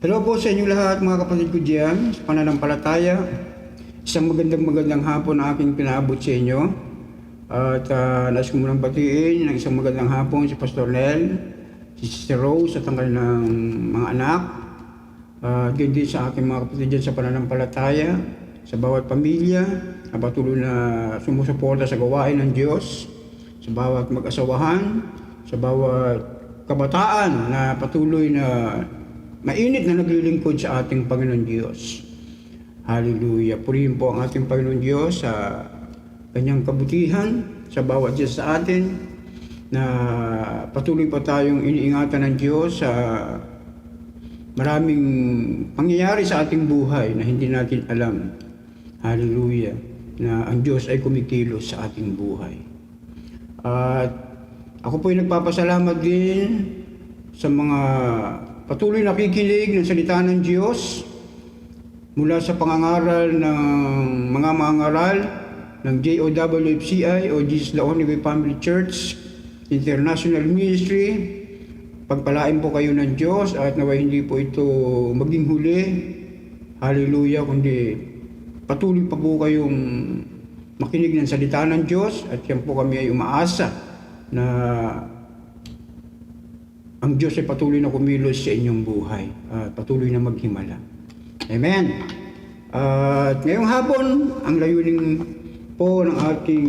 Hello po sa inyo lahat mga kapatid ko diyan sa pananampalataya. Isang magandang hapon na aking pinaabot sa inyo. At nais ko munang batiin ng isang magandang hapon si Pastor Nel, si Sister Rose at ang kanilang mga anak. Din sa aking mga kapatid diyan sa pananampalataya, sa bawat pamilya na patuloy na sumusuporta sa gawain ng Diyos, sa bawat mag-asawahan, sa bawat kabataan na patuloy na mainit na naglilingkod sa ating Panginoon Diyos. Hallelujah. Purihin po ang ating Panginoon Diyos sa kanyang kabutihan sa bawat Diyos sa atin, na patuloy pa tayong iniingatan ng Diyos sa maraming pangyayari sa ating buhay na hindi natin alam. Hallelujah. Na ang Diyos ay kumikilos sa ating buhay. At ako po ay nagpapasalamat din sa mga patuloy nakikinig ng salita ng Diyos mula sa pangangaral ng mga mangaral ng JOWFCI o Jesus the Only Way Family Church International Ministry. Pagpalain po kayo ng Diyos at naway hindi po ito maging huli. Hallelujah, kundi patuloy pa po kayong makinig ng salita ng Diyos at yan po kami ay umaasa na ang Diyos ay patuloy na kumilos sa inyong buhay at patuloy na maghimala. Amen. At ngayong hapon, ang layunin po ng ating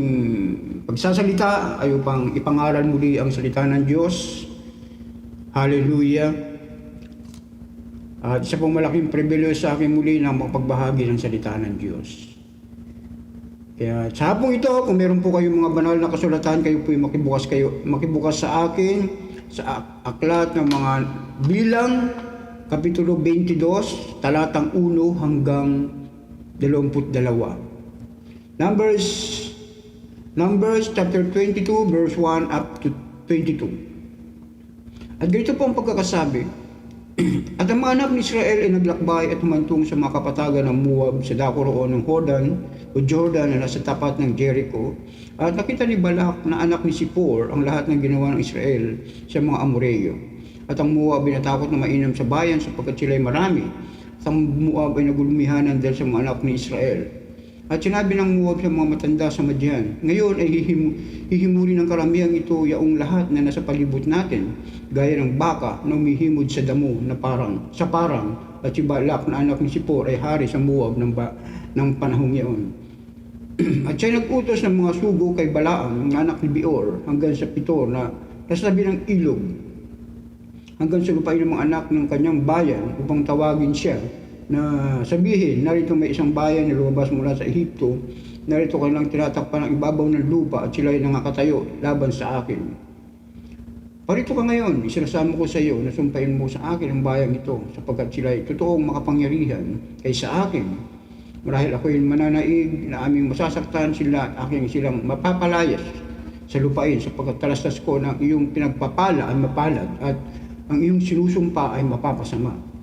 pagsasalita ay upang ipangaral muli ang salita ng Diyos. Hallelujah. At isa pong malaking pribilehyo sa akin muli na mapagbahagi ng salita ng Diyos. Kaya sa hapong ito, kung meron po kayong mga banal na kasulatan, kayo po makibukas sa akin sa aklat ng mga Bilang, Kapitulo 22, talatang 1 hanggang 22. Numbers chapter 22, verse 1 up to 22. At ganito po ang pagkakasabi. At ang mga anak ni Israel ay naglakbay at humantong sa mga kapatagan ng Moab sa dako roon ng Jordan na nasa tapat ng Jericho. At nakita ni Balak na anak ni Zippor ang lahat ng ginawa ng Israel sa mga Amoreyo. At ang Moab ay natakot na mainam sa bayan sapagkat sila ay marami. At ang Moab ay nagulumihanan dahil sa mga anak ni Israel. At sinabi ng Moab sa mga matanda sa Madian, ngayon ay hihimuli ng karamihang ito yaong lahat na nasa palibot natin, gaya ng baka na umihimod sa damo na parang, at si Balak na anak ni Zippor ay hari sa Moab ng panahong iyon. At siya nag-utos ng mga sugo kay Balaam, ng anak ni Beor, hanggang sa Pitor na tabi ng ilog, hanggang sa lupain ng mga anak ng kanyang bayan upang tawagin siya na sabihin, narito may isang bayan na lumabas mula sa Ehipto, narito kanilang tinatakpan ng ibabaw ng lupa at sila ay nangakatayo laban sa akin. Parito ka ngayon, isinasama ko sa iyo na sumpain mo sa akin ang bayan ito sapagkat sila ay totoong makapangyarihan kaysa akin. Marahil ako'y mananaig na aming masasaktan sila at aking silang mapapalayas sa lupain sapagkat talastas ko na ang iyong pinagpapala ay mapalad at ang iyong sinusumpa ay mapapasama.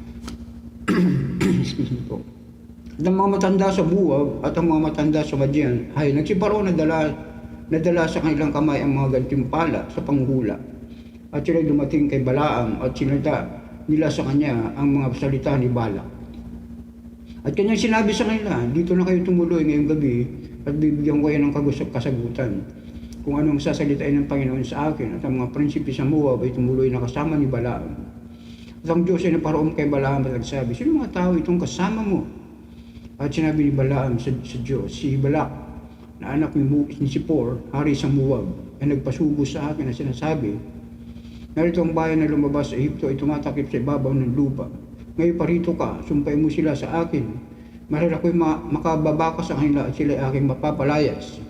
At ang mga matanda sa Moab at ang mga matanda sa Madian ay nagsiparo na dala sa kanilang kamay ang mga gantimpala sa panghula. At sila'y dumating kay Balaam at sinalita nila sa kanya ang mga salita ni Balak. At kanyang sinabi sa kanila, dito na kayo tumuloy ngayong gabi at bibigyan ko kayo ng kasagutan kung anong sasalitain ng Panginoon sa akin. At ang mga prinsipe sa Moab ay tumuloy na kasama ni Balaam. At ang Diyos ay naparoon kay Balaam at nagsabi, sino mga tao itong kasama mo? At sinabi ni Balaam sa Diyos, si Balak na anak ni Zippor, hari sa Moab, ay nagpasugo sa akin na sinasabi, narito ang bayan na lumabas sa Ehipto ay tumatakip sa ibabaw ng lupa. Ngayon parito ka, sumpay mo sila sa akin. Marahil ako'y makababa ka sa kanila at sila ay aking mapapalayas.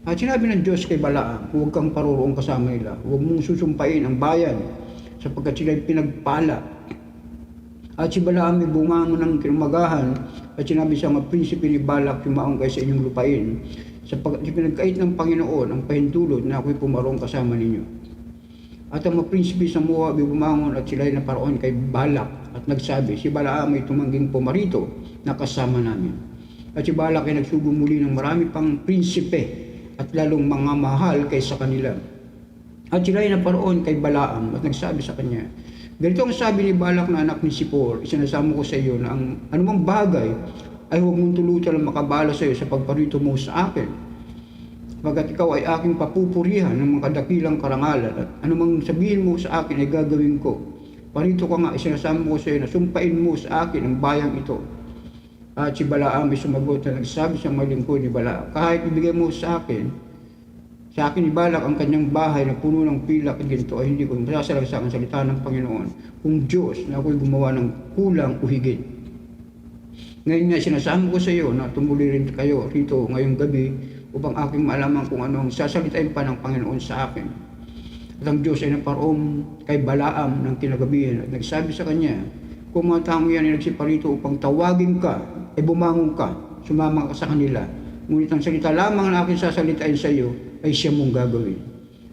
At sinabi ng Diyos kay Balaam, huwag kang paroroong kasama nila. Huwag mong susumpain ang bayan sapagkat sila ay pinagpala. At si Balaam ay bungangon ng kinumagahan at sinabi sa mga prinsipe ni Balak, yumaong kayo sa inyong lupain sapagkat pinagkait ng Panginoon ang pahintulot na ako'y pumarong kasama ninyo. At ang mga prinsipe sa Moab ay bumangon at sila ay naparoon kay Balak at nagsabi, si Balaam ay tumangging pumarito na kasama namin. At si Balak ay nagsugong muli ng marami pang prinsipe at lalong mga mahal kaysa kanila. At sila ay naparoon kay Balaam at nagsabi sa kanya, Ganito ang sabi ni Balak na anak ni Sipor, isinasamo ko sa iyo na ang anumang bagay ay huwag mong tulutan ang makabala sa iyo sa pagparito mo sa akin. Pagkat ikaw ay aking papupurihan ng mga kadakilang karangalan at anumang sabihin mo sa akin ay gagawin ko. Parito ka nga, isinasamo ko sa iyo na sumpain mo sa akin ang bayang ito. At si Balaam ay sumagot na nagsabi sa mga lingkod ni Balaam, kahit ibigay mo sa akin ni Balak ang kanyang bahay na puno ng pilak at ginto ay hindi ko masasalagsak ang salita ng Panginoon kung Diyos na ako'y gumawa ng kulang o higit. Ngayon nga sinasama ko sa iyo na tumuli rin kayo rito ngayong gabi upang aking malaman kung ano ang sasalitain pa ng Panginoon sa akin. At ang Diyos ay naparoon kay Balaam ng kinagabihan at nagsabi sa kanya, kung mga taong yan ay nagsiparito upang tawagin ka, ay bumangon ka, sumama ka sa kanila. Ngunit ang salita lamang na aking sasalitain sa iyo ay siya mong gagawin.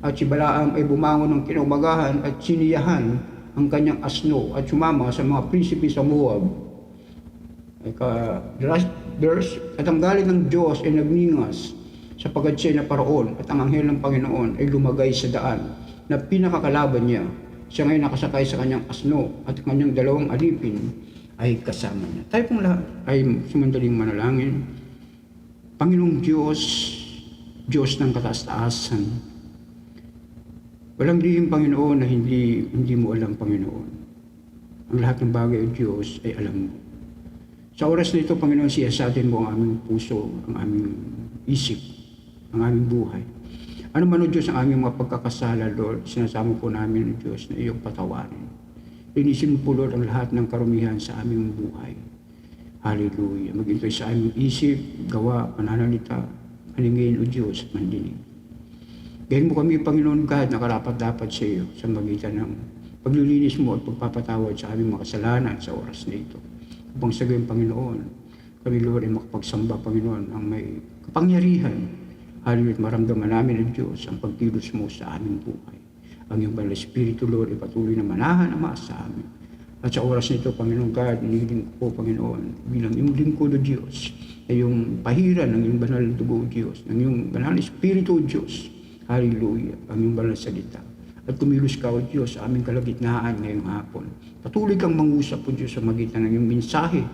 At si Balaam ay bumangon ng kinaumagahan at siniyahan ang kanyang asno at sumama sa mga prinsipe sa Moab. Verse, at ang galit ng Diyos ay nagningas sapagkat siya na paraon at ang anghel ng Panginoon ay lumagay sa daan na pinakakalaban niya. Siya ngayon nakasakay sa kanyang asno at kanyang dalawang alipin ay kasama niya. Tayo pong lahat ay sumandaling manalangin. Panginoong Diyos, Diyos ng kataas-taasan. Walang lihim, Panginoon, na hindi mo alam, Panginoon. Ang lahat ng bagay, o Diyos, ay alam mo. Sa oras na ito, Panginoon, siyasatin mo ang aming puso, ang aming isip, ang aming buhay. Ano man, o Diyos, ang aming mga pagkakasala, Lord, sinasama po namin, o Diyos, na iyong patawarin. Linisin mo po, Lord, ang lahat ng karumihan sa aming buhay. Hallelujah. Magintoy sa aming isip, gawa, pananalita, maningin o Diyos at mandinig. Gayon mo kami, Panginoon God, na karapat-dapat sa iyo sa magitan ng paglilinis mo at pagpapatawad sa aming mga kasalanan sa oras na ito. Upang sa gayon, Panginoon, kami, Lord, ay makapagsamba, Panginoon, ang may kapangyarihan. Hallelujah, maramdaman namin ng Diyos ang pagkilos mo sa aming buhay. Ang iyong banal Espiritu, Lord, ay patuloy na manahan ang sa amin. At sa oras nito, Panginoon God, inihiling ko po, Panginoon, bilang iyong lingkod o Diyos, ay yung pahiran ng iyong banal na dugo o Diyos, ng iyong banal na Espiritu o Diyos. Hallelujah, ang iyong banal na salita. At kumilos ka o Diyos sa aming kalagitnaan ngayong hapon. Patuloy kang mangusap o Diyos sa magitan ng iyong mensahe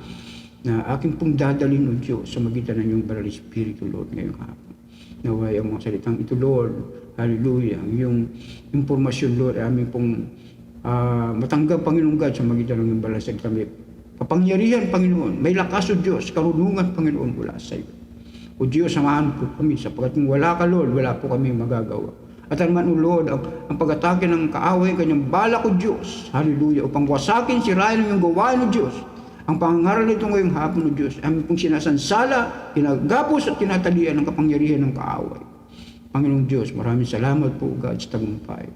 na aking pong dadalhin o Diyos sa magitan ng iyong banal na Espiritu, Lord, ngayong hapon. Naway ang mga salitang ito, Lord, hallelujah, ang iyong impormasyon, Lord, ay aming pong matanggap, Panginoon God, sa magitan ng iyong banal na salita. Kapangyarihan, Panginoon, may lakas o Diyos, karunungan, Panginoon, mula sa iyo. O Diyos, samahan po kami, sapagkat kung wala ka, Lord, wala po kami magagawa. At naman, O Lord, ang pag-atake ng kaaway, kanyang balak o Diyos, hallelujah, upang wasakin, sirain ng iyong gawain o Diyos. Ang pangangaral nito ngayong hapon o Diyos, aming pong sinasansala, kinagapos at tinatalian ng kapangyarihan ng kaaway. Panginoong Diyos, maraming salamat po, God, sa tagumpay.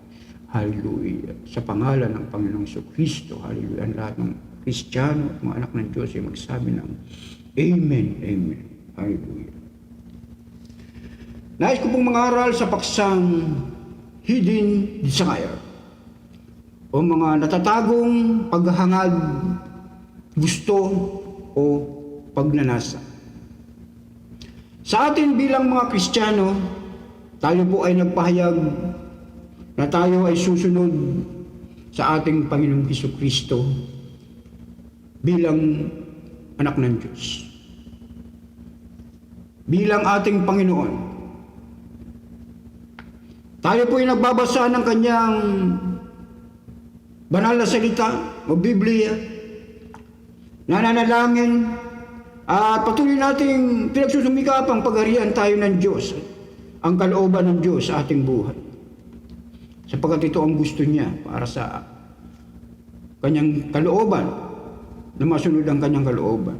Hallelujah. Sa pangalan ng Panginoong Kristo, hallelujah, ang lahat ng Kristiyano at mga anak ng Diyos ay magsabi ng Amen, Amen. Hallelujah. Nais ko pong mangaral sa paksang hidden desire o mga natatagong paghahangad, gusto o pagnanasa. Sa atin bilang mga Kristiyano, tayo po ay nagpahayag na tayo ay susunod sa ating Panginoong Hesukristo bilang anak ng Diyos. Bilang ating Panginoon. Tayo po ay nagbabasa ng kanyang banal na salita o Biblia, nananalangin at patuloy nating pinagsusumikap ang pagharian tayo ng Diyos, ang kalooban ng Diyos sa ating buhay. Sapagkat ito ang gusto niya para sa kanyang kalooban, na masunod ang kanyang kalooban.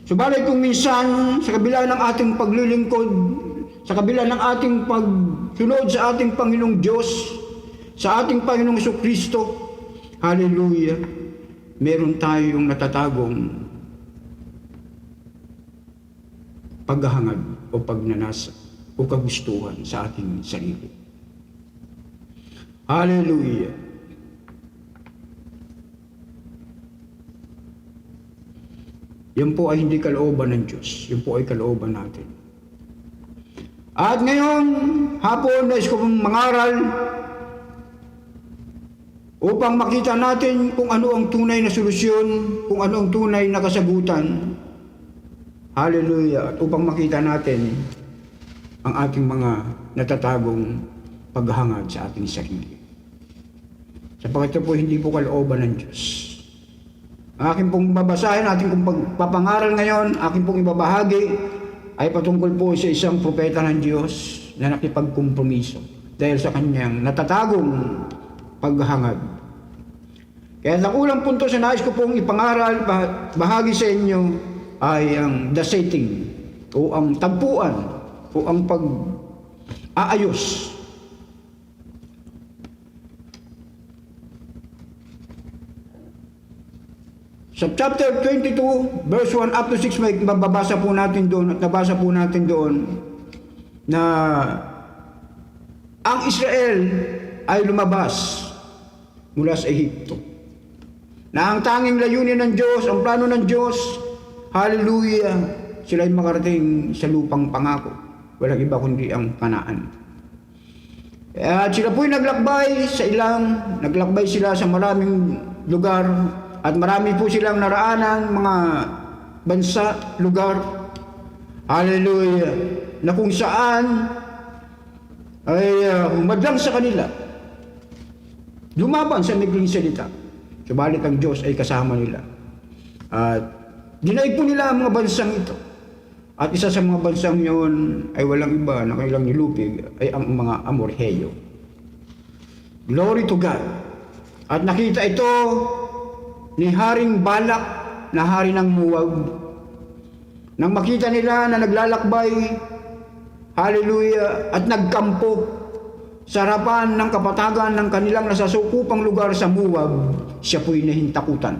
Subalit kung minsan, sa kabila ng ating paglilingkod, sa kabila ng ating pagsunod sa ating Panginoong Diyos, sa ating Panginoong Jesucristo, hallelujah, meron tayong natatagong paghahangad o pagnanasa o kagustuhan sa ating sarili. Hallelujah. Yan po ay hindi kalooban ng Diyos. Yan po ay kalooban natin. At ngayong hapon, nais ko pong mangaral upang makita natin kung ano ang tunay na solusyon, kung ano ang tunay na kasagutan. Hallelujah. At upang makita natin ang ating mga natatagong paghahangad sa ating sarili. Sapagkat ito po hindi po kalooban ng Diyos. Ang aking pong babasahin, ating pong pagpapangaral ngayon, aking pong ibabahagi, ay patungkol po sa isang propeta ng Diyos na nakipagkompromiso dahil sa kanyang natatagong paghahangad. Kaya ang unang punto sa nais ko pong ipangaral, bahagi sa inyo, ay ang the setting, o ang tagpuan, o ang pag-aayos. Sa chapter 22, verse 1 up to 6, may mababasa po natin doon at nabasa po natin doon na ang Israel ay lumabas mula sa Ehipto. Na ang tanging layunin ng Diyos, ang plano ng Diyos, hallelujah, sila ay makarating sa lupang pangako. Walang iba kundi ang Kanaan. At sila po'y naglakbay sila sa maraming lugar at marami po silang naraanan mga bansa, lugar, hallelujah, na kung saan ay humadlang sa kanila, lumaban sa maikling salita. Subalit ang Diyos ay kasama nila. At dinaig po nila ang mga bansang ito. At isa sa mga bansang yun ay walang iba na kailang nilupig ay ang mga Amorheyo. Glory to God. At nakita ito ni Haring Balak na hari ng Moab. Nang makita nila na naglalakbay, hallelujah, at nagkampo sa harapan ng kapatagan ng kanilang nasasukupang lugar sa Moab, siya po'y nahintakutan.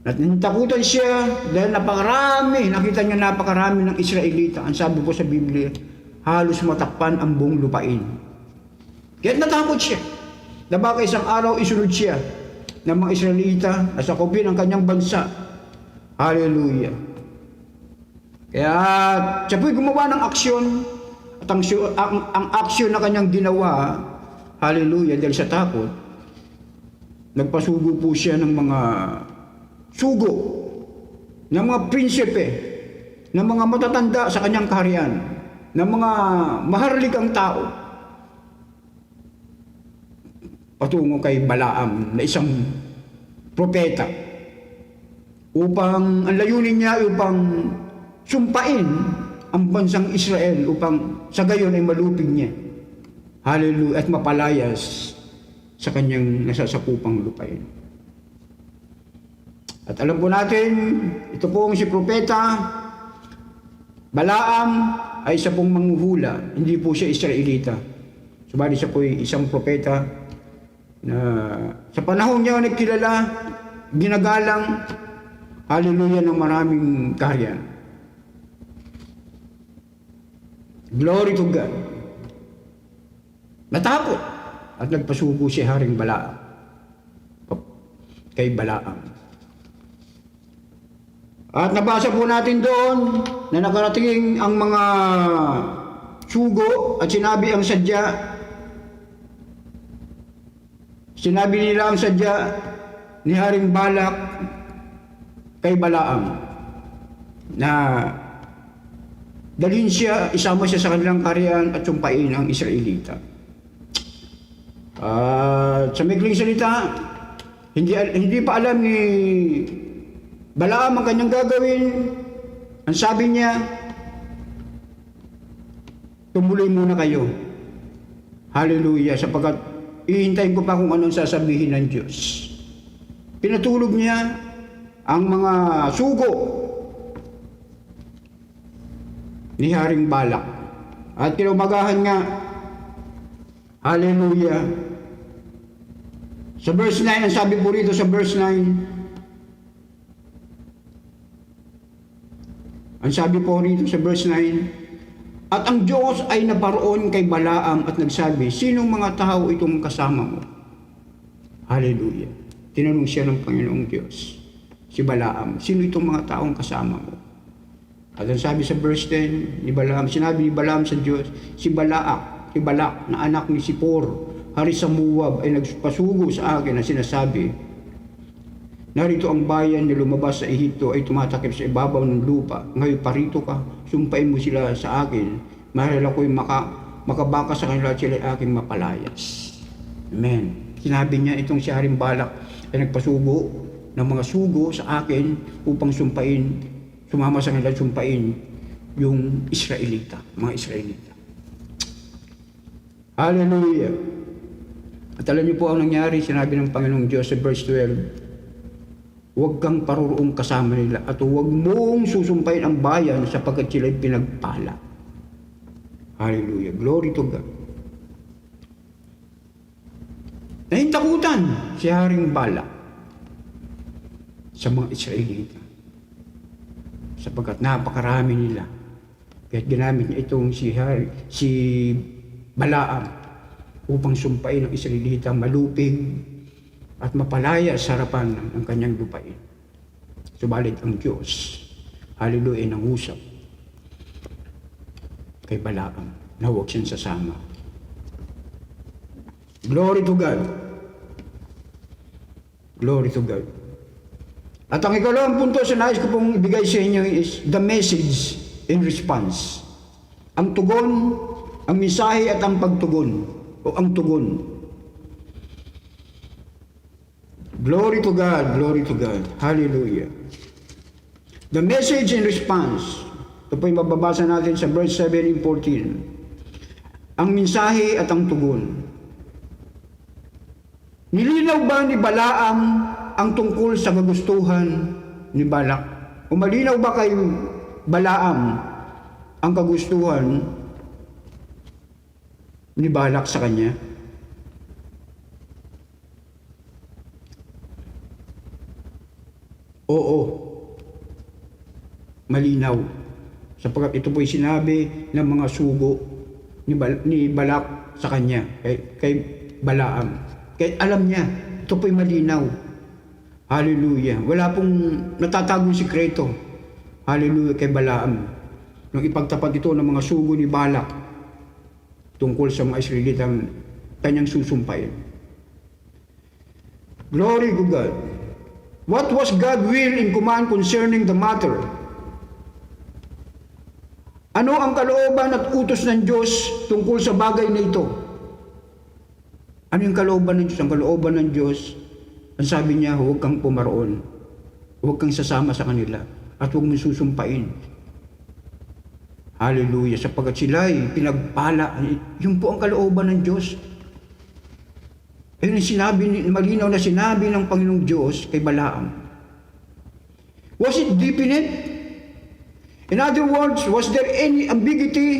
At nahintakutan siya dahil nakita niya napakarami ng Israelita. Ang sabi po sa Biblia, halos matakpan ang buong lupain. Kaya natakot siya. Na baka isang araw isunod siya ng mga Israelita na sakupin ang kanyang bansa. Hallelujah. Kaya siya po'y gumawa ng aksyon. At ang aksyon na kanyang ginawa, hallelujah, dahil sa takot, nagpasugo po siya ng mga sugo, ng mga prinsipe, ng mga matatanda sa kanyang kaharian, ng mga maharlikang tao, patungo kay Balaam na isang propeta, upang ang layunin niya upang sumpain ang bansang Israel upang sa gayon ay malupig niya, hallelujah, at mapalayas sa kanyang nasasakupang lupain. At alam po natin, ito pong si propeta Balaam ay isa pong manghuhula, hindi po siya Israelita. Subalit siya po ay isang propeta na sa panahon niya nagkilala, ginagalang, hallelujah, ng maraming kaharian. Glory to God. Natakot at nagpasugo si Haring Balaam kay Balaam. At nabasa po natin doon na nakarating ang mga sugo at sinabi nila ang sadya ni Haring Balak kay Balaam na dalhin siya, isama siya sa kanilang kaharian at sumpain ang Israelita. Sa maikling salita, hindi pa alam ni Balaam ang kanyang gagawin. Ang sabi niya, tumuloy muna kayo. Hallelujah, sapagkat ihintayin ko pa kung anong sasabihin ng Diyos. Pinatulog niya ang mga sugo ni Haring Balak. At kinumagahan nga, hallelujah. Sa verse 9, ang sabi po rito sa verse 9, ang sabi po rito sa verse 9, at ang Diyos ay naparoon kay Balaam at nagsabi, sinong mga tao itong kasama mo? Hallelujah. Tinanong siya ng Panginoong Diyos, si Balaam, sino itong mga taong kasama mo? At ang sabi sa verse 10 ni Balaam, sinabi ni Balaam sa Diyos, si Balak na anak ni Sipor, hari sa Moab ay nagpasugo sa akin na sinasabi, narito ang bayan na lumabas sa Ehipto ay tumatakip sa ibabaw ng lupa. Ngayon parito ka, sumpain mo sila sa akin. Mahal ako'y makabaka sa kanila at sila ay aking mapalayas. Amen. Sinabi niya itong si Haring Balak ay nagpasugo ng mga sugo sa akin upang sumama sa kanila sumpain yung Israelita, mga Israelita. Hallelujah! At alam niyo po ang nangyari, sinabi ng Panginoong Diyos sa verse 12, huwag kang paruroong kasama nila at huwag mong susumpain ang bayan sapagkat sila'y pinagpala. Hallelujah! Glory to God! Nahintakutan si Haring Balak sa mga Israelita sapagkat napakarami nila. Kaya't ginamit niya itong si Balaam upang sumpain ang Israelita malupig at mapalaya sa harapan ng kanyang lupain. Subalit ang Diyos, hallelujah, nangusap kay Balaam na huwag siyang sasama. Glory to God. Glory to God. At ang ikalawang punto sa nais ko pong ibigay sa inyo is the message in response. Ang tugon, ang mensahe at ang pagtugon o ang tugon. Glory to God, glory to God. Hallelujah. The message in response. Ito po yung mababasa natin sa verse 7 and 14. Ang mensahe at ang tugon. Nilinaw ba ni Balaam ang tungkol sa kagustuhan ni Balak? O malinaw ba kay Balaam ang kagustuhan ni Balak sa kanya? Oo. Malinaw. Sapagkat ito po'y sinabi ng mga sugo ni Balak sa kanya, kay Balaam. Kaya alam niya, ito po'y malinaw. Hallelujah. Wala pong natatagong sikreto. Hallelujah kay Balaam. Nung ipagtapat ito ng mga sugo ni Balak tungkol sa mga Israelitang kanyang susumpain. Glory to God. What was God's will in command concerning the matter? Ano ang kalooban at utos ng Diyos tungkol sa bagay na ito? Ano yung kalooban ng Diyos? Ang kalooban ng Diyos, ang sabi niya, huwag kang pumaroon. Huwag kang sasama sa kanila. At huwag mong susumpain. Hallelujah. Sapagkat sila ay pinagpala. Yun po ang kalooban ng Diyos. Ayun ang sinabi, malinaw na sinabi ng Panginoong Diyos kay Balaam. Was it definite? In other words, was there any ambiguity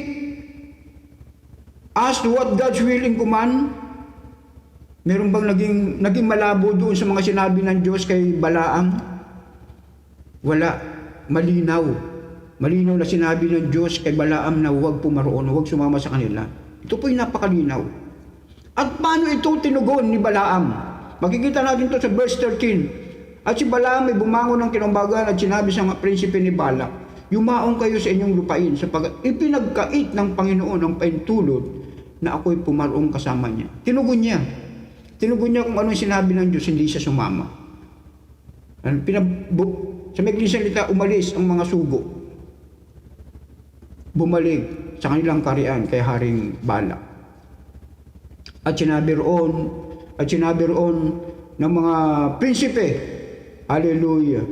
as to what God's will in command? Meron bang naging malabo doon sa mga sinabi ng Diyos kay Balaam? Wala. Malinaw. Malinaw na sinabi ng Diyos kay Balaam na huwag pumaroon, huwag sumama sa kanila. Ito po'y napakalinaw. At paano ito tinugon ni Balaam? Makikita natin ito sa verse 13. At si Balaam ay bumangon ng kinumbagan at sinabi sa mga prinsipe ni Balak, yumaong kayo sa inyong lupain sapagkat ipinagkait ng Panginoon ang paintulot na ako'y pumaroong kasama niya. Tinugon niya. Tinugon niya kung anong sinabi ng Diyos, hindi siya sumama. Sa maikling salita, umalis ang mga sugo. Bumalik sa kanilang karian kay Haring Balak. At sinabi roon ng mga prinsipe, hallelujah.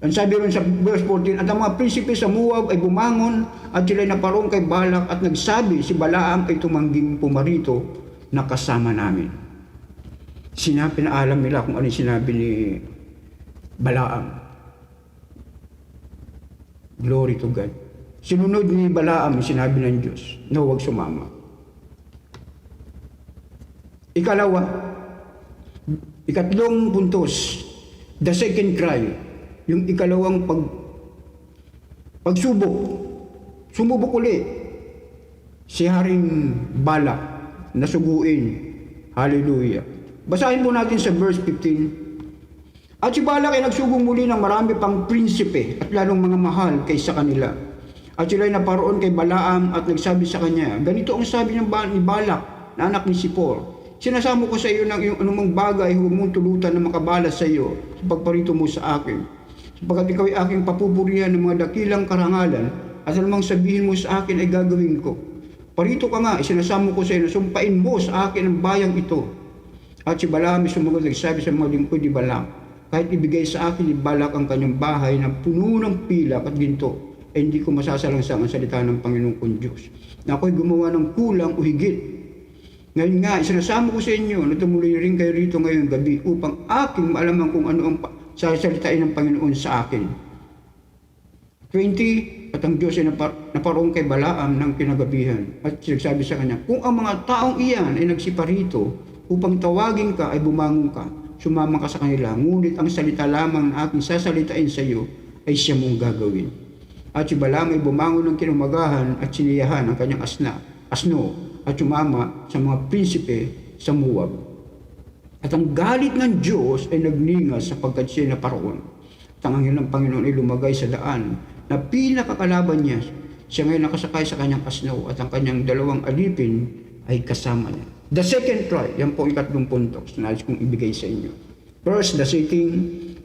Ang sabi roon sa verse 14, at ang mga prinsipe sa Moab ay bumangon at sila'y naparoon kay Balak at nagsabi, si Balaam ay tumangging pumarito na kasama namin. Pinaalam nila kung ano yung sinabi ni Balaam. Glory to God. Sinunod ni Balaam yung sinabi ng Diyos na huwag sumama. Ikatlong puntos, the second cry, yung ikalawang pagsubok. Sumubok uli si Haring Balak na suguin. Hallelujah. Basahin po natin sa verse 15. At si Balak ay nagsugong muli ng marami pang prinsipe at lalong mga mahal kaysa kanila. At sila ay naparoon kay Balaam at nagsabi sa kanya, ganito ang sabi ni Balak na anak ni Sipor. Sinasamo ko sa iyo ng iyong anumang bagay, huwag mong tulutan na makabalas sa iyo sa pagparito mo sa akin. Sapagkat ikaw ay aking papupurihan ng mga dakilang karangalan, at anumang sabihin mo sa akin ay gagawin ko. Parito ka nga, isinasamo ko sa iyo na sumpain mo sa akin ang bayang ito. At si Balaam ay sumagot, nagsabi sa mga lingkod ni Balaam, kahit ibigay sa akin ni Balak ang kanyang bahay na puno ng pilak at ginto, ay hindi ko masasalangsang ang salita ng Panginoong kong Diyos, na ako'y gumawa ng kulang o higit. Ngayon nga, isinasamo ko sa inyo na tumuloy rin kayo rito ngayong gabi upang aking maalaman kung ano ang sasalitain ng Panginoon sa akin. 20, at ang Diyos ay naparoon kay Balaam ng kinagabihan at sinasabi sa kanya, kung ang mga taong iyan ay nagsiparito upang tawagin ka ay bumangon ka, sumama ka sa kanila, ngunit ang salita lamang na aking sasalitain sa iyo ay siya mong gagawin. At si Balaam ay bumangon ng kinumagahan at siniyahan ang kanyang asno at sumama sa mga prinsipe sa Moab. At ang galit ng Diyos ay nagningas sapagkat siya naparoon. At ang anghel ng Panginoon ay lumagay sa daan na pinakakalaban niya. Siya ngayon nakasakay sa kanyang asno at ang kanyang dalawang alipin ay kasama niya. The second try, yan po ikatlong punto na nais kong ibigay sa inyo. First, the setting.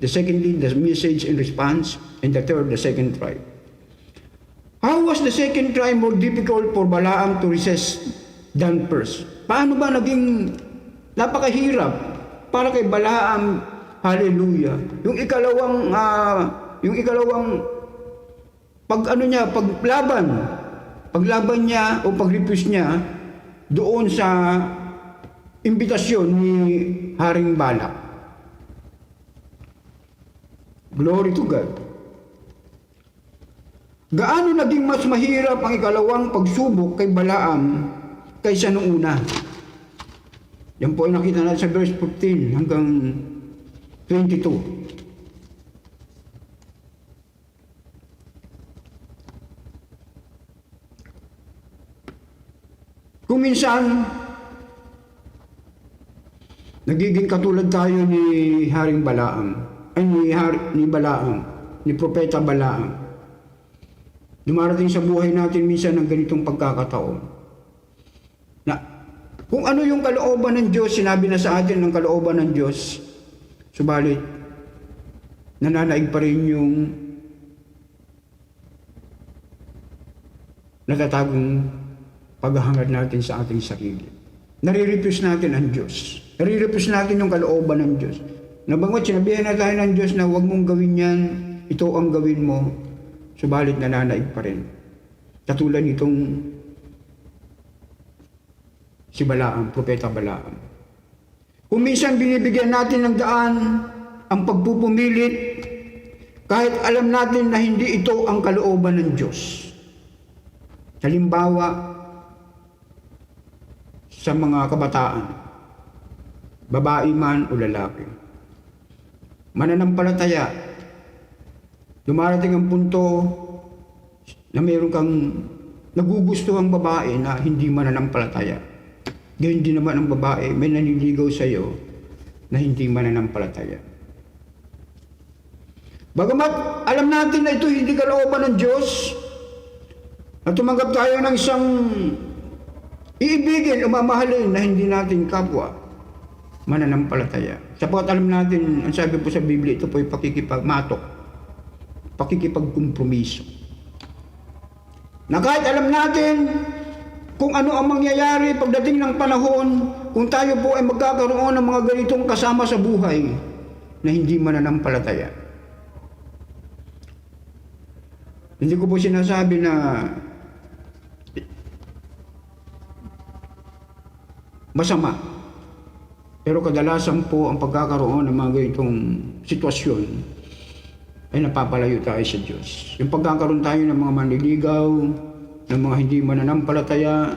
The secondly, the message and response. And the third, the second try. How was the second try more difficult for Balaam to resist than first? Paano ba naging napakahirap para kay Balaam? Hallelujah. Yung ikalawang paglaban niya o pag-refuse niya doon sa imbitasyon ni Haring Balak. Glory to God. Gaano naging mas mahirap ang ikalawang pagsubok kay Balaam kaysa noong una? Yan po ay nakita natin sa verse 14 hanggang 22. Kung minsan, nagiging katulad tayo ni Haring Balaam, ni Propeta Balaam. Dumarating sa buhay natin minsan ng ganitong pagkakataon. Na, kung ano yung kalooban ng Diyos, sinabi na sa atin ng kalooban ng Diyos, subalit, nananaig pa rin yung natatagong paghahangad natin sa ating sarili. Nare-refuse natin ang Diyos. Nare-refuse natin yung kalooban ng Diyos. Nabangot, sinabihan na tayo ng Diyos na huwag mong gawin yan, ito ang gawin mo, subalit nananaig pa rin. Katulad nitong si Balaam, Propeta Balaam. Kung minsan binibigyan natin ng daan ang pagpupumilit, kahit alam natin na hindi ito ang kalooban ng Diyos. Halimbawa, sa mga kabataan, babae man o lalaki. Mananampalataya, dumarating ang punto na mayroon kang nagugustuhang babae na hindi mananampalataya. Gayun din naman ang babae, may naniligaw sa iyo na hindi mananampalataya. Bagamat alam natin na ito hindi kalooban ng Diyos, at tumanggap tayo ng isang iibigin o mamahalin na hindi natin kapwa mananampalataya. Sapagkat alam natin, ang sabi po sa Biblia, ito po ay pakikipagmatok, pakikipagkompromiso. Na kahit alam natin kung ano ang mangyayari pagdating ng panahon, kung tayo po ay magkakaroon ng mga ganitong kasama sa buhay na hindi mananampalataya. Hindi ko po sinasabi na masama. Pero kadalasan po ang pagkakaroon ng mga ganitong sitwasyon ay napapalayo tayo sa Diyos. Yung pagkakaroon tayo ng mga manliligaw, ng mga hindi mananampalataya,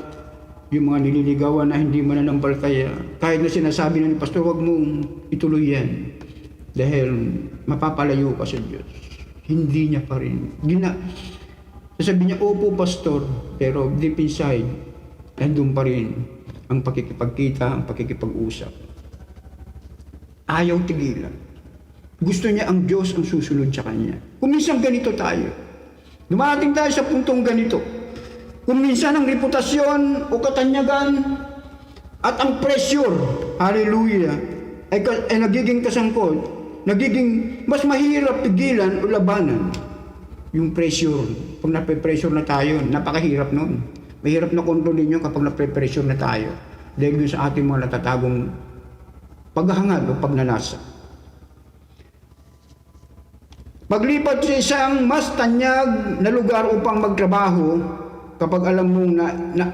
yung mga nililigawan na hindi mananampalataya, kahit na sinasabi na ni Pastor, huwag mong ituloy yan dahil mapapalayo ka sa Diyos. Hindi niya pa rin. Sasabihin niya, opo Pastor, pero deep inside, nandun pa rin ang pakikipagkita, ang pakikipag-usap. Ayaw tigilan. Gusto niya ang Diyos ang susunod sa kanya. Kung minsan ganito tayo, dumarating tayo sa puntong ganito. Kung minsan ang reputasyon o katanyagan At ang pressure, hallelujah, ay nagiging kasangkot, nagiging mas mahirap pigilan o labanan. Yung pressure, pag nape-pressure na tayo, napakahirap nun. Mahirap na kontrolin nyo kapag nape-pressure na tayo. Dahil sa ating mga natatagong paghahangad o pagnanasa. Paglipat sa isang mas tanyag na lugar upang magtrabaho, kapag alam mong na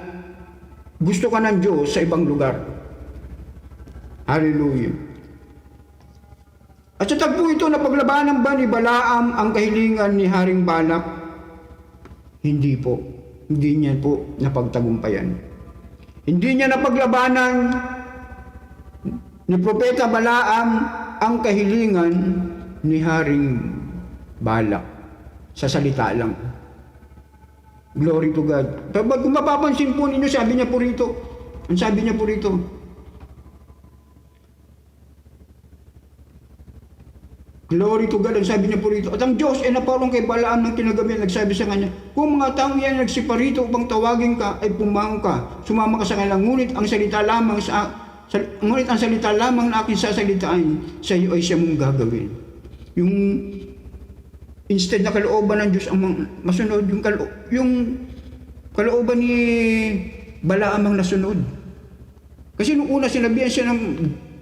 gusto ka ng Diyos sa ibang lugar. Hallelujah. At sa tagpo ito, napaglabanan ba ni Balaam ang kahilingan ni Haring Balak? Hindi po. Hindi niya po napagtagumpayan. Hindi niya napaglabanan ni Propeta Balaam ang kahilingan ni Haring Balak. Sa salita lang. Glory to God. Kapag kung mapapansin po ninyo, sabi niya po rito. Ang sabi niya po rito. Glory to God. Ang sabi niya po rito. At ang Diyos ay naparong kay Balaam ng kinagabi. Nagsabi sa kanya, kung mga taong yan nagsiparito upang tawagin ka, ay pumangon ka. Sumama ka sa kanila. Ngunit ang salita lamang na aking sasalitain, sa iyo ay siya mong gagawin. Instead na kalooban ng Diyos ang masunod, yung kalooban ni Balaam ang nasunod. Kasi nung una sinabihan siya ng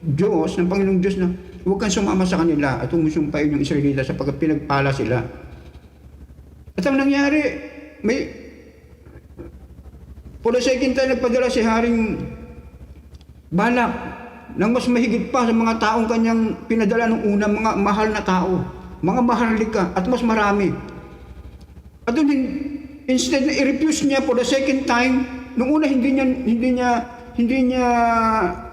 Diyos, ng Panginoong Diyos na huwag kang sumama sa kanila at humusumpain yung Israelita sapagkat pinagpala sila. At ang nangyari, for the second time nagpadala si Haring Balak nang mas mahigit pa sa mga taong kanyang pinadala nung una, mga mahal na tao. Mga maharlika at mas marami. At doon, instead na i-refuse niya for the second time, nung una hindi niya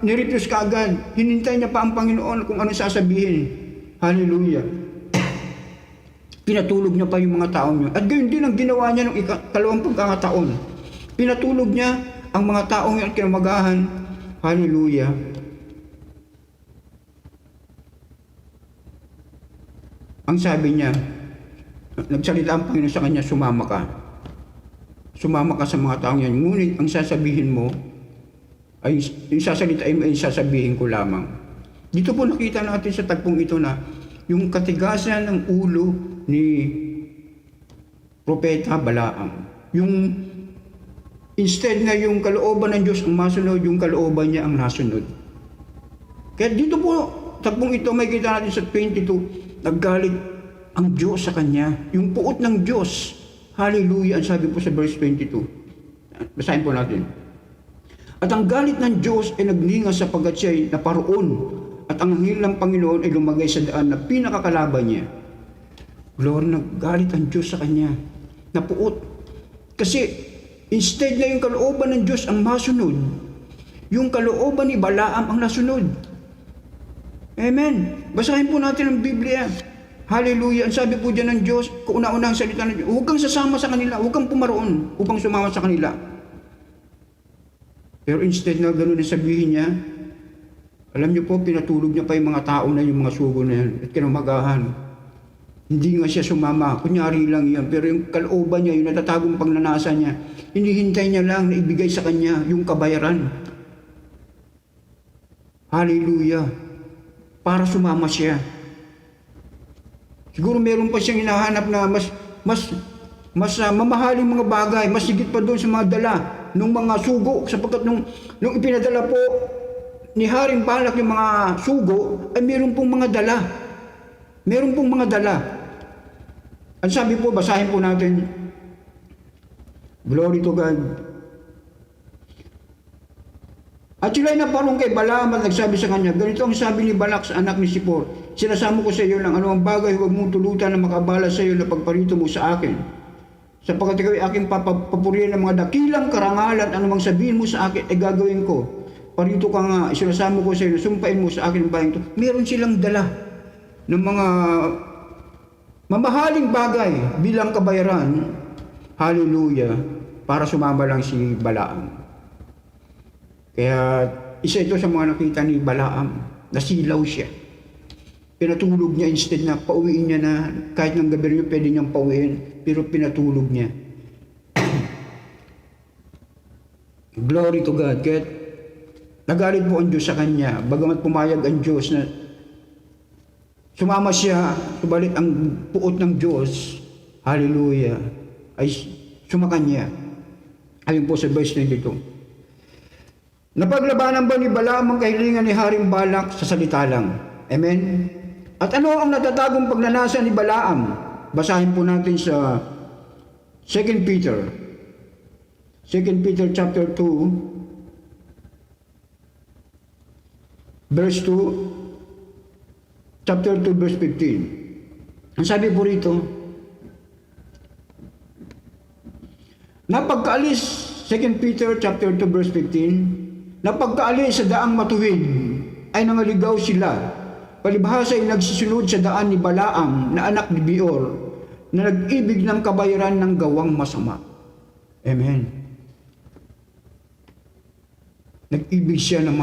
ni-refuse kaagad. Hinintay niya pa ang Panginoon kung ano sasabihin. Hallelujah. Pinatulog niya pa yung mga taong niya. At gayon din ang ginawa niya ng kalawang pagkakataon. Pinatulog niya ang mga taong yan kinamagahan. Hallelujah. Ang sabi niya, nagsalita ang Panginoon sa kanya, sumama ka. Sumama ka sa mga taong yan. Ngunit ang sasabihin mo, yung sasalitain mo ay sasabihin ko lamang. Dito po nakita natin sa tagpong ito na yung katigasan ng ulo ni Propeta Balaam. Yung instead na yung kalooban ng Diyos ang masunod, yung kalooban niya ang nasunod. Kaya dito po, tagpong ito may kita natin sa 22, naggalit ang Diyos sa kanya. Yung puot ng Diyos. Hallelujah. Ang sabi po sa verse 22. Basahin po natin. At ang galit ng Diyos ay nagninga sapagkat siya ay naparoon. At ang anghel ng Panginoon ay lumagay sa daan na pinakakalaban niya. Glory, naggalit ang Diyos sa kanya. Napuot. Kasi instead na yung kalooban ng Diyos ang masunod, yung kalooban ni Balaam ang nasunod. Amen. Basahin po natin ang Biblia. Hallelujah. Ang sabi po dyan ng Diyos, kauna-una ang salita ng Diyos, huwag kang sasama sa kanila, huwag kang pumaroon upang sumama sa kanila. Pero instead na gano'n ang sabihin niya, alam niyo po, pinatulog niya pa yung mga tao na yung mga sugo na yan at kinamagahan. Hindi nga siya sumama, kunyari lang yan. Pero yung kalooban niya, yung natatagong pagnanasa niya, hinihintay niya lang na ibigay sa kanya yung kabayaran. Hallelujah. Para sumama siya. Siguro meron pa siyang hinahanap na mas mamahaling mga bagay, mas higit pa doon sa mga dala ng mga sugo, sapagkat nung ipinadala po ni Haring Balak yung mga sugo, ay meron pong mga dala. Meron pong mga dala. Ang sabi po, basahin po natin. Glory to God. At sila'y naparong kay Balaam at nagsabi sa kanya, ganito ang sabi ni Balak sa anak ni Sipor, sinasamo ko sa iyo ng anumang bagay, huwag mong tulutan na makabala sa iyo na pagparito mo sa akin. Sapagkat ikaw ay aking papurihan ng mga dakilang karangalan, anumang sabihin mo sa akin, ay gagawin ko. Parito ka nga, sinasamo ko sa iyo, sumpain mo sa akin ang bayan ito. Meron silang dala ng mga mamahaling bagay bilang kabayaran. Hallelujah. Para sumama lang si Balaam. Kaya isa ito sa mga nakita ni Balaam, nasilaw siya. Pinatulog niya instead na pauwiin niya na kahit ng gabi rin pwede niyang pauwiin, pero pinatulog niya. Glory to God. Kaya Nagalit po ang Diyos sa kanya, bagamat pumayag ang Diyos na sumama siya, subalit ang puot ng Diyos, hallelujah, ay sumakanya. Ayon po sa verse 22. Napaglabanan ba ni Balaam ang kahilingan ni Haring Balak sa salita lang? Amen? At ano ang natatagong pagnanasa ni Balaam? Basahin po natin sa 2 Peter. 2 Peter chapter 2, verse 2, chapter 2, verse 15. Ang sabi po rito, napagkaalis, 2 Peter chapter 2, verse 15, napagkaalis sa daang matuwid, ay nangaligaw sila. Palibhasa ay nagsisunod sa daan ni Balaam na anak ni Beor, na nag-ibig ng kabayaran ng gawang masama. Amen. Nag-ibig siya ng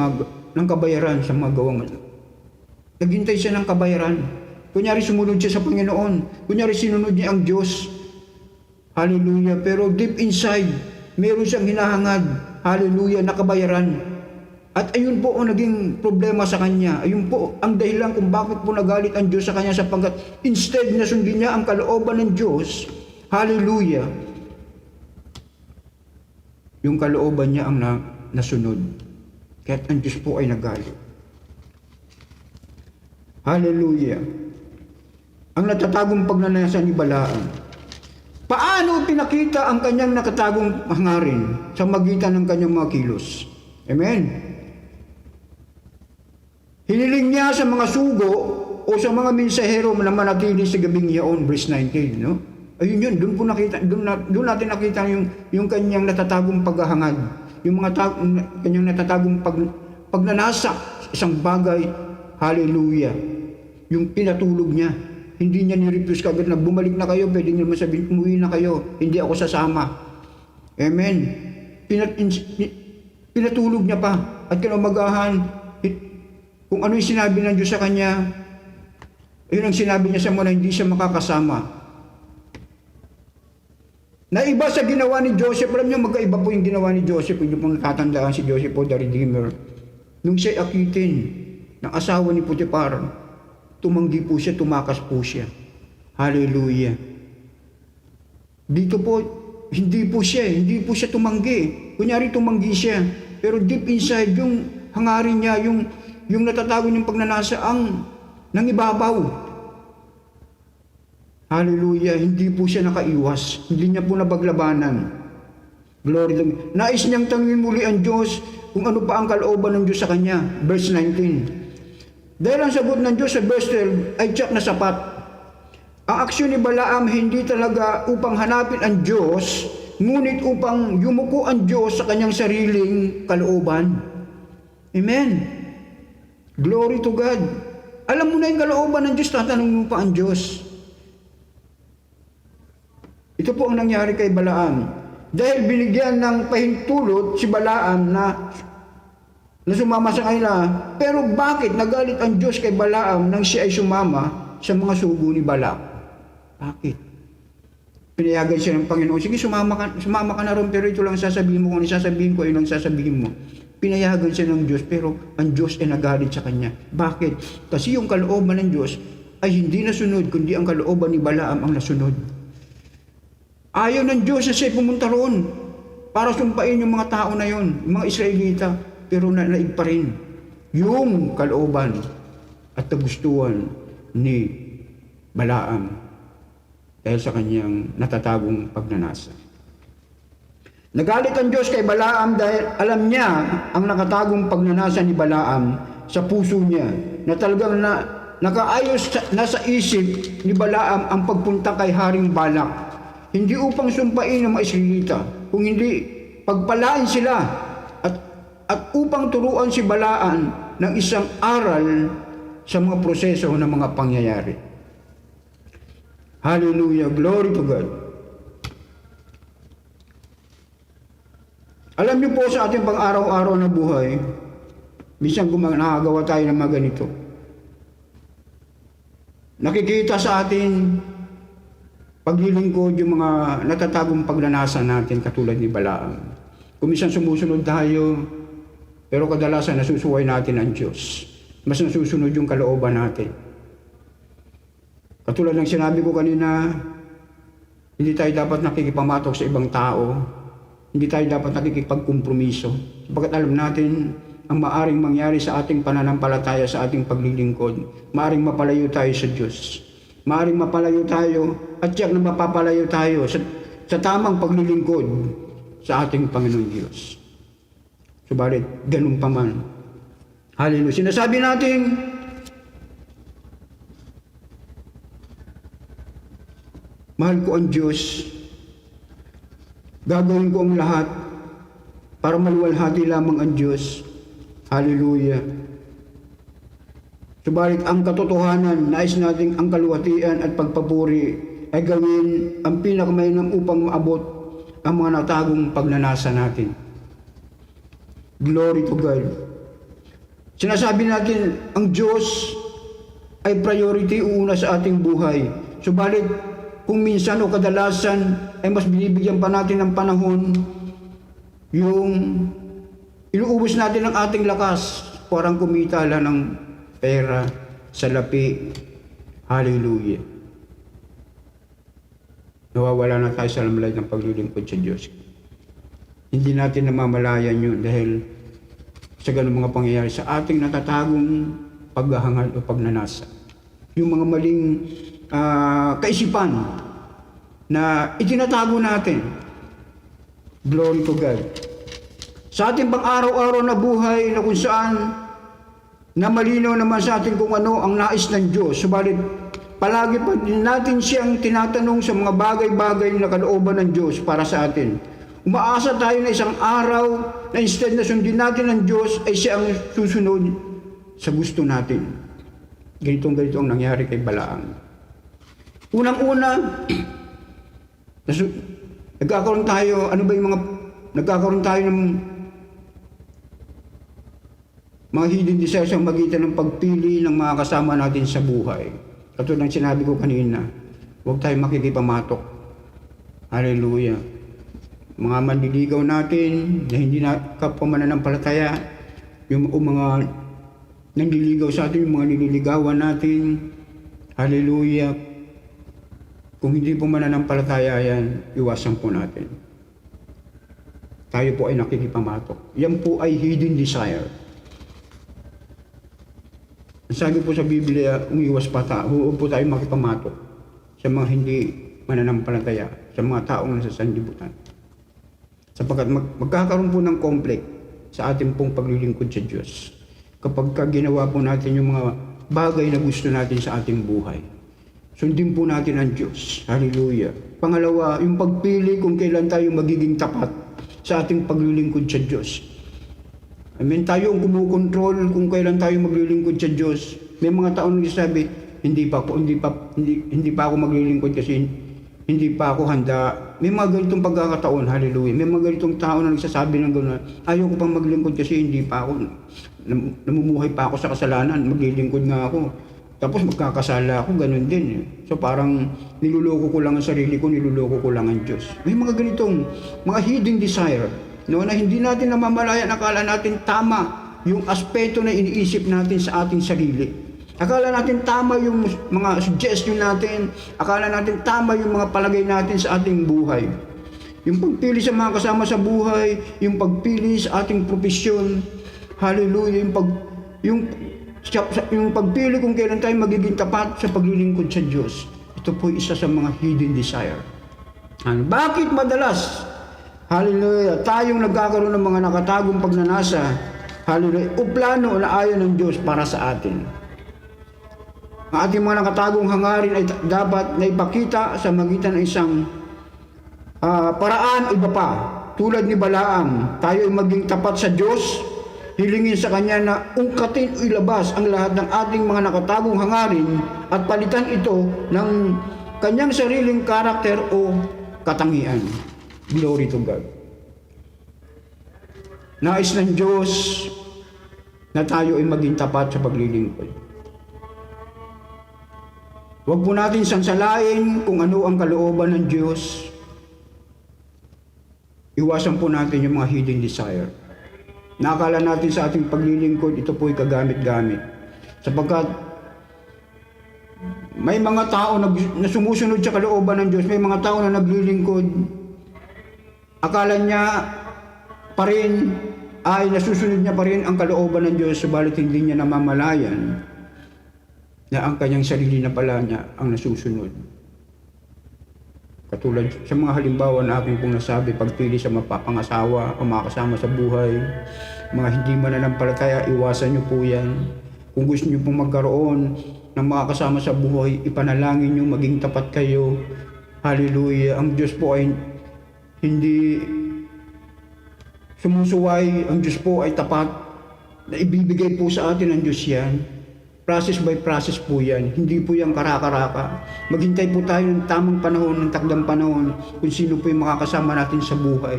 kabayaran sa mga gawang masama. Naghintay siya ng kabayaran. Kunyari sumunod siya sa Panginoon. Kunyari sinunod niya ang Diyos. Hallelujah. Pero deep inside, meron siyang hinahangad. Hallelujah, na kabayaran. At ayun po ang naging problema sa kanya. Ayun po ang dahilan kung bakit po nagalit ang Diyos sa kanya, sapagkat instead na sundin niya ang kalooban ng Diyos, hallelujah, yung kalooban niya ang nasunod. Kaya ang Diyos po ay nagalit. Hallelujah. Ang natatagong pagnanasa ni Balaam. Paano pinakita ang kanyang nakatagong hangarin sa magitan ng kanyang mga kilos? Amen. Hiniling niya sa mga sugo o sa mga mensahero na manatili sa gabing yaon, verse 19, no? Ayun yun, doon natin nakita yung kanyang natatagong paghahangad, yung kanyang natatagong pagnanasa isang bagay, hallelujah, yung pinatulog niya. Hindi niya ni-refuse kagad na bumalik na kayo, pwede niyo masabihin, umuwi na kayo, hindi ako sasama. Amen. Pinatulog niya pa, at kinamagahan, kung ano yung sinabi ng Diyos sa kanya, yun ang sinabi niya sa mga hindi siya makakasama. Naiba sa ginawa ni Joseph. Alam niyo, magkaiba po yung ginawa ni Joseph. Hindi po natatandaan si Joseph po, the Redeemer. Nung siya akitin ng asawa ni Potiphar, tumanggi po siya, tumakas po siya. Hallelujah. Dito po, hindi po siya tumanggi. Kunyari tumanggi siya, pero deep inside, yung hangarin niya, yung natatago niyang pagnanasa ang nangibabaw. Hallelujah, hindi po siya nakaiwas. Hindi niya po napaglabanan. Glory to God. Nais niyang tanungin muli ang Diyos kung ano pa ang kalooban ng Diyos sa kanya. Verse 19. Dahil ang sagot ng Diyos sa verse 12 ay tiyak na sapat. Ang aksyon ni Balaam hindi talaga upang hanapin ang Diyos, ngunit upang yumuko ang Diyos sa kanyang sariling kalooban. Amen. Glory to God. Alam mo na yung kalooban ng Diyos, tatanungin mo pa ang Diyos. Ito po ang nangyari kay Balaam. Dahil binigyan ng pahintulot si Balaam na sumama sa kanila. Pero bakit nagalit ang Diyos kay Balaam nang siya ay sumama sa mga sugo ni Balak? Bakit? Pinayagan siya ng Panginoon, sige sumama ka na rin, pero ito lang sasabihin mo, kung sasabihin ko, yun lang sasabihin mo. Pinayagan siya ng Diyos, pero ang Diyos ay nagalit sa kanya. Bakit? Kasi yung kalooban ng Diyos ay hindi nasunod, kundi ang kalooban ni Balaam ang nasunod. Ayaw ng Diyos na siya pumunta roon para sumpain yung mga tao na yon, yung mga Israelita, pero naig pa rin yung kalooban at kagustuhan ni Balaam dahil sa kanyang natatagong pagnanasa. Nagalit ang Diyos kay Balaam dahil alam niya ang nakatagong pagnanasa ni Balaam sa puso niya, na talagang nakaayos na sa isip ni Balaam ang pagpunta kay Haring Balak. Hindi upang sumpain ng mga Israelita, kung hindi pagpalaan sila at upang turuan si Balaam ng isang aral sa mga proseso ng mga pangyayari. Hallelujah, glory to God. Alam niyo po sa ating pang-araw-araw na buhay, minsan nakagawa tayo ng mga ganito. Nakikita sa atin paglilingkod yung mga natatagong pagnanasa natin katulad ni Balaam. Kung minsan sumusunod tayo, Pero kadalasan nasusuway natin ang Diyos. Mas nasusunod yung kalooban natin. Katulad ng sinabi ko kanina, hindi tayo dapat nakikipamatok sa ibang tao. Hindi tayo dapat nakikipagkompromiso. Sapagkat alam natin ang maaring mangyari sa ating pananampalataya, sa ating paglilingkod. Maaring mapalayo tayo sa Diyos. Maaring mapalayo tayo at tiyak na mapapalayo tayo sa tamang paglilingkod sa ating Panginoon Diyos. Subalit, ganun pa man. Hallelujah. Sinasabi natin, mahal ko ang Diyos, gagawin ko ang lahat para maluwalhati lamang ang Diyos. Hallelujah. Subalit ang katotohanan, nais nating ang kaluwatian at pagpapuri ay gawin ang pinakamainam upang maabot ang mga natagong pagnanasa natin. Glory to God. Sinasabi natin, ang Diyos ay priority una sa ating buhay. Subalit, kung minsan o kadalasan ay mas binibigyan pa natin ng panahon yung inuubos natin ang ating lakas parang kumita lang ng pera, salapi. Hallelujah. Nawawala na tayo sa lamlay ng paglilingkod sa Diyos. Hindi natin namamalayan yun dahil sa ganung mga pangyayari sa ating natatagong paghahangad o pagnanasa. Yung mga maling kaisipan na itinatago natin. Glory to God. Sa ating pang-araw-araw na buhay na kung saan na malinaw naman sa atin kung ano ang nais ng Diyos. Subalit palagi pa din natin siyang tinatanong sa mga bagay-bagay na kalooban ng Diyos para sa atin. Umaasa tayo na isang araw na instead na sundin natin ng Diyos ay siya ang susunod sa gusto natin. Ganito ang nangyari kay Balaam. Unang-una, nagkakaroon tayo ng mga hidden desires ang magitan ng pagpili ng mga kasama natin sa buhay. Katulad ng sinabi ko kanina, huwag tayo makikipamatok. Hallelujah. Mga manliligaw natin na hindi na kapwa mananampalataya, yung mga nanliligaw sa atin, yung mga nililigawan natin. Hallelujah. Kung hindi po mananampalataya yan, iwasan po natin. Tayo po ay nakikipamatok. Yan po ay hidden desire. Sabi po sa Biblia, umiwas pa tayo, huwag po tayo makipamatok sa mga hindi mananampalataya, sa mga taong nasa sanlibutan. Sapagkat magkakaroon po ng conflict sa ating pong paglilingkod sa Diyos kapag ginawa po natin yung mga bagay na gusto natin sa ating buhay. Sundin po natin ang Diyos. Hallelujah. Pangalawa, yung pagpili kung kailan tayo magiging tapat sa ating paglilingkod sa Diyos. Amen. Tayo ang kumukontrol kung kailan tayo maglilingkod sa Diyos. May mga taong nagsasabi, hindi pa ako maglilingkod kasi hindi pa ako handa. May mga ganitong pagkakataon, hallelujah. May mga ganitong tao na nagsasabi ng gano'n, ayaw ko pang maglingkod kasi hindi pa ako, namumuhay pa ako sa kasalanan, maglilingkod nga ako. Tapos magkakasala ako, ganun din. So parang niluloko ko lang ang sarili ko, niluloko ko lang ang Diyos. May mga ganitong, mga hidden desire, no, na hindi natin namamalayan, akala natin tama yung aspeto na iniisip natin sa ating sarili. Akala natin tama yung mga suggestion natin, akala natin tama yung mga palagay natin sa ating buhay. Yung pagpili sa mga kasama sa buhay, yung pagpili sa ating profesyon, hallelujah, yung pagpili kung kailan tayo magiging tapat sa paglilingkod sa Diyos. Ito po isa sa mga hidden desire. Bakit madalas, hallelujah, tayong nagkakaroon ng mga nakatagong pagnanasa, hallelujah, o plano na ayaw ng Diyos para sa atin? Ang ating mga nakatagong hangarin ay dapat na ipakita sa magitan ng isang paraan o iba pa. Tulad ni Balaam, tayo ay maging tapat sa Diyos, hilingin sa Kanya na ungkatin o ilabas ang lahat ng ating mga nakatagong hangarin at palitan ito ng Kanyang sariling karakter o katangian. Glory to God. Nais ng Diyos na tayo ay maging tapat sa paglilingkod. Huwag po natin sansalain kung ano ang kalooban ng Diyos. Iwasan po natin yung mga hidden desire. Nakakala natin sa ating paglilingkod, ito po'y kagamit-gamit. Sapagkat may mga tao na sumusunod sa kalooban ng Diyos, may mga tao na naglilingkod, akala niya pa rin ay nasusunod niya pa rin ang kalooban ng Diyos, subalit hindi niya namamalayan na ang kanyang sarili na pala niya ang nasusunod. Katulad sa mga halimbawa na aking pong nasabi, pagpili sa mapapangasawa o makasama sa buhay, mga hindi mananampalataya, iwasan niyo po yan. Kung gusto niyo pong magkaroon ng mga kasama sa buhay, ipanalangin niyo, maging tapat kayo. Hallelujah. Ang Diyos po ay hindi sumusuway. Ang Diyos po ay tapat na ibibigay po sa atin ng Diyos yan. Process by process po yan. Hindi po yan karaka-raka. Maghintay po tayo ng tamang panahon, ng takdang panahon, kung sino po yung makakasama natin sa buhay.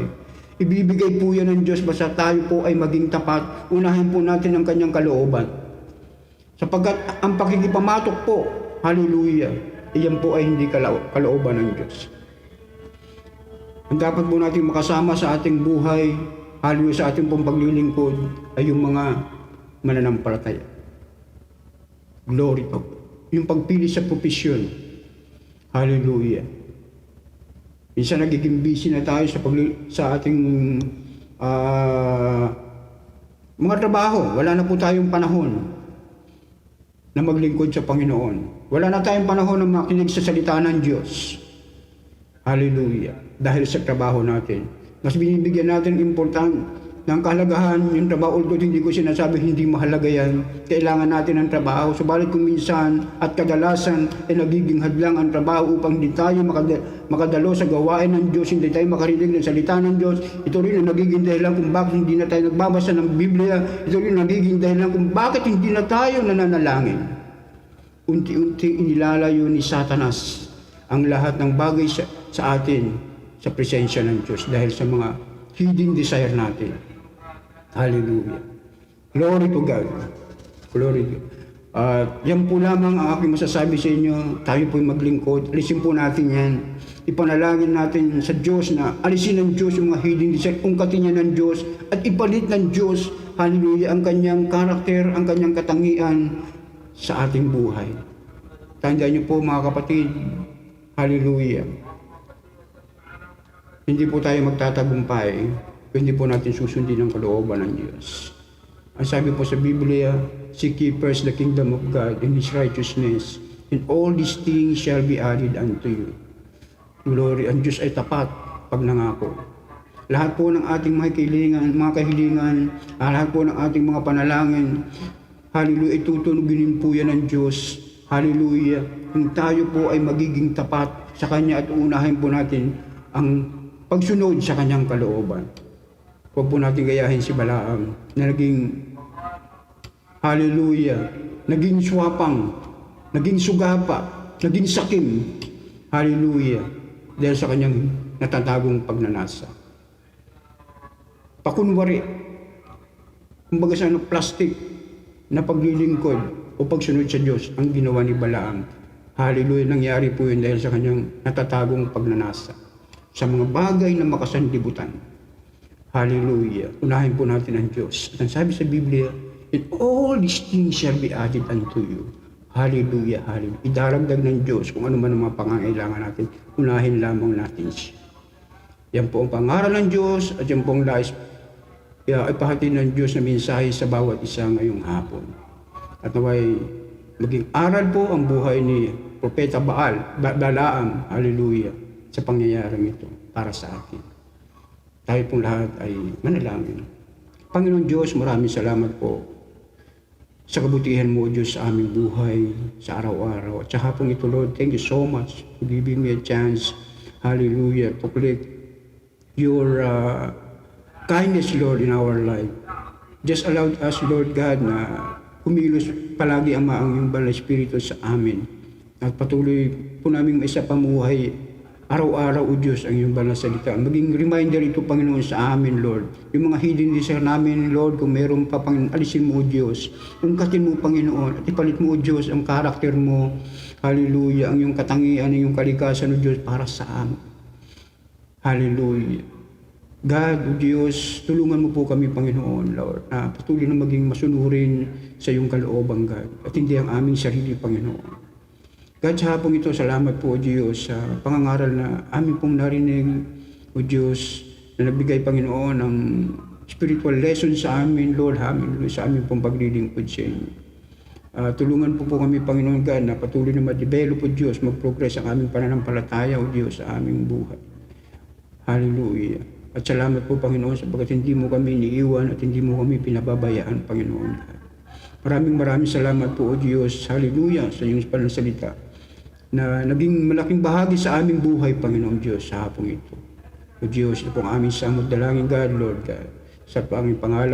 Ibibigay po yan ng Diyos basta tayo po ay maging tapat. Unahin po natin ang kanyang kalooban. Sapagkat ang pakikipamatok po, hallelujah, iyan po ay hindi kalooban ng Diyos. Ang dapat po natin makasama sa ating buhay, hallelujah, sa ating pong paglilingkod, ay yung mga mananampalataya. Glory to God. Yung pagpili sa profesyon. Hallelujah. Minsan nagiging busy na tayo sa ating mga trabaho. Wala na po tayong panahon na maglingkod sa Panginoon. Wala na tayong panahon na makinig sa salita ng Diyos. Hallelujah. Dahil sa trabaho natin. Mas binibigyan natin ng kahalagahan yung trabaho, although hindi ko sinasabi hindi mahalaga yan. Kailangan natin ng trabaho. Subalit kung minsan at kadalasan ay nagiging hadlang ang trabaho upang hindi tayo makadalo sa gawain ng Diyos, hindi tayo makarinig ng salita ng Diyos. Ito rin ang nagiging dahilan kung bakit hindi na tayo nagbabasa ng Biblia. Ito rin ang nagiging dahilan kung bakit hindi na tayo nananalangin. Unti-unti inilalayo ni Satanas ang lahat ng bagay sa atin sa presensya ng Diyos dahil sa mga hidden desire natin. Hallelujah. Glory to God. Glory to God. Yan po lamang ang aking masasabi sa inyo. Tayo po'y maglingkod. Alisin po natin yan. Ipanalangin natin sa Diyos na alisin ng Diyos yung mga hidden desire, ungkatin niya ng Diyos at ipalit ng Diyos, hallelujah, ang kanyang karakter, ang kanyang katangian sa ating buhay. Tandaan niyo po mga kapatid, hallelujah. Hindi po tayo magtatagumpay kung hindi po natin susundin ang kalooban ng Diyos. Ang sabi po sa Biblia, seek ye first the kingdom of God and His righteousness, and all these things shall be added unto you. Glory, ang Diyos ay tapat pag nangako. Lahat po ng ating mga kahilingan, lahat po ng ating mga panalangin, hallelujah, itutunugin po yan ng Diyos. Hallelujah. Kung tayo po ay magiging tapat sa Kanya at uunahin po natin ang pagsunod sa Kanyang kalooban. Huwag po natin gayahin si Balaam na naging, hallelujah, naging swapang, naging sugapa, naging sakim, hallelujah, dahil sa kanyang natatagong pagnanasa. Pakunwari, kumbaga sa plastic na paglilingkod o pagsunod sa Diyos ang ginawa ni Balaam. Hallelujah, nangyari po yun dahil sa kanyang natatagong pagnanasa sa mga bagay na makasanlibutan. Hallelujah. Unahin po natin ang Diyos. At ang sabi sa Biblia, and all these things shall be added unto you. Hallelujah, hallelujah. Idaragdag ng Diyos kung ano man ang mga pangangailangan natin. Unahin lamang natin siya. Yan po ang pangaral ng Diyos at yan po ang nais ipahatid ng Diyos na mensahe sa bawat isa ngayong hapon. At naway maging aral po ang buhay ni Propeta Balaam, hallelujah, sa pangyayaring ito para sa atin. Tayo pong lahat ay manalangin. Panginoon Diyos, maraming salamat po sa kabutihan mo, Diyos, sa aming buhay, sa araw-araw. At sa hapong ito, Lord, thank you so much for giving me a chance, hallelujah, to collect your kindness, Lord, in our life. Just allow us, Lord God, na kumilos palagi, Ama, ang iyong banal na Espiritu sa amin. At patuloy po namin maisa pamuhay araw-araw, O Diyos, ang iyong banal na salita. Maging reminder ito, Panginoon, sa amin, Lord. Yung mga hidden desire namin, Lord, kung meron pa, Panginoon, alisin mo, O Diyos. Ungkatin mo, Panginoon, at ipalit mo, O Diyos, ang karakter mo. Hallelujah, ang iyong katangian, ang iyong kalikasan, O Diyos, para sa amin. Hallelujah. God, O Diyos, tulungan mo po kami, Panginoon, Lord, na patuloy na maging masunurin sa iyong kalooban, God, at hindi ang aming sarili, Panginoon. God, sa hapong ito, salamat po, O Diyos, sa pangangaral na amin pong narinig, O Diyos, na nagbigay, Panginoon, ng spiritual lesson sa amin, Lord, sa amin pong paglilingkod sa inyo. Tulungan po kami, Panginoon God, na patuloy na ma-develop, O Diyos, mag-progress ang aming pananampalataya, O Diyos, sa aming buhay. Hallelujah. At salamat po, Panginoon, sapagkat hindi mo kami iniiwan at hindi mo kami pinababayaan, Panginoon God. Maraming salamat po, O Diyos, hallelujah, sa iyong panansalita na naging malaking bahagi sa aming buhay, Panginoon Diyos, sa hapong ito. O Diyos, ito pong aming samot dalangin, God, Lord God, sa aming pangalan.